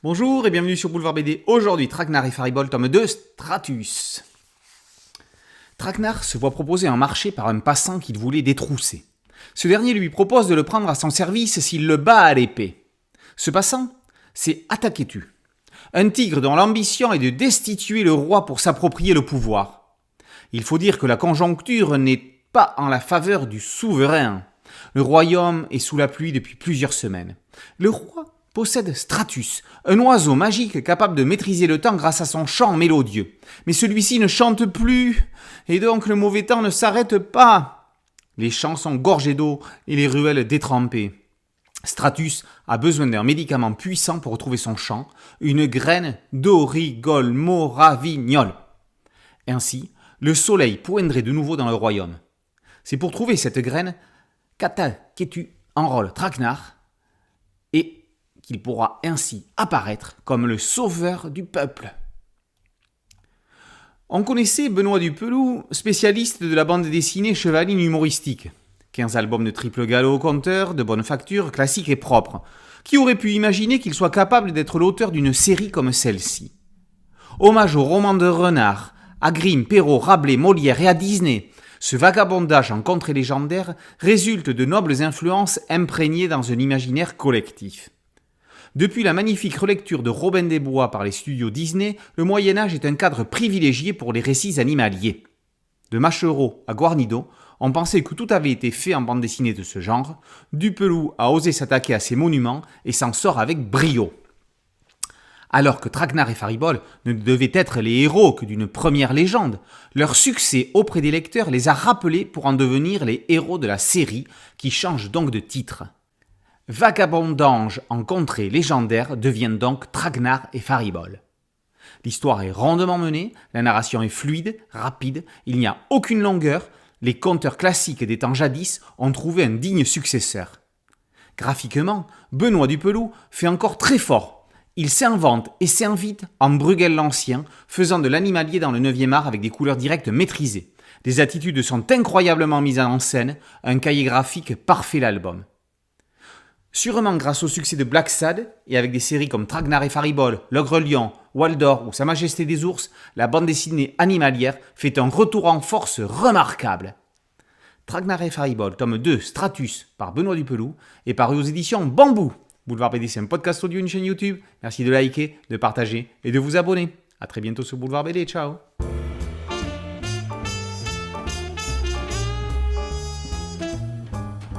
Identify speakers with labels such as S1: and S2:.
S1: Bonjour et bienvenue sur Boulevard BD. Aujourd'hui, Traquenard et Faribole, tome 2, Stratus. Traquenard se voit proposer un marché par un passant qu'il voulait détrousser. Ce dernier lui propose de le prendre à son service s'il le bat à l'épée. Ce passant, c'est Ataketu, un tigre dont l'ambition est de destituer le roi pour s'approprier le pouvoir. Il faut dire que la conjoncture n'est pas en la faveur du souverain. Le royaume est sous la pluie depuis plusieurs semaines. Le roi possède Stratus, un oiseau magique capable de maîtriser le temps grâce à son chant mélodieux. Mais celui-ci ne chante plus, et donc le mauvais temps ne s'arrête pas. Les champs sont gorgés d'eau et les ruelles détrempées. Stratus a besoin d'un médicament puissant pour retrouver son chant, une graine d'origolmoravignol. Ainsi, le soleil poindrait de nouveau dans le royaume. C'est pour trouver cette graine qu'Ataketu enrôle Traquenard et qu'il pourra ainsi apparaître comme le sauveur du peuple. On connaissait Benoît Dupeloux, spécialiste de la bande dessinée chevaline humoristique. 15 albums de triple galop au compteur, de bonne facture, classiques et propres. Qui aurait pu imaginer qu'il soit capable d'être l'auteur d'une série comme celle-ci? Hommage aux romans de Renard, à Grimm, Perrault, Rabelais, Molière et à Disney. Ce vagabondage en contrées légendaires résulte de nobles influences imprégnées dans un imaginaire collectif. Depuis la magnifique relecture de Robin des Bois par les studios Disney, le Moyen-Âge est un cadre privilégié pour les récits animaliers. De Machereau à Guarnido, on pensait que tout avait été fait en bande dessinée de ce genre. Dupeloux a osé s'attaquer à ces monuments et s'en sort avec brio. Alors que Traquenard et Faribole ne devaient être les héros que d'une première légende, leur succès auprès des lecteurs les a rappelés pour en devenir les héros de la série, qui change donc de titre. Vagabond d'ange en contrée légendaire deviennent donc Traquenard et Faribole. L'histoire est rondement menée, la narration est fluide, rapide, il n'y a aucune longueur, les conteurs classiques des temps jadis ont trouvé un digne successeur. Graphiquement, Benoît Dupeloux fait encore très fort. Il s'invente et s'invite en Bruegel l'Ancien, faisant de l'animalier dans le 9e art avec des couleurs directes maîtrisées. Les attitudes sont incroyablement mises en scène, un cahier graphique parfait l'album. Sûrement grâce au succès de Black Sad, et avec des séries comme Traquenard et Faribole, L'Ogre Lion, Waldor ou Sa Majesté des Ours, la bande dessinée animalière fait un retour en force remarquable. Traquenard et Faribole, tome 2, Stratus, par Benoît Dupeloux, est paru aux éditions Bambou. Boulevard BD, c'est un podcast audio, une chaîne YouTube. Merci de liker, de partager et de vous abonner. A très bientôt sur Boulevard BD, ciao.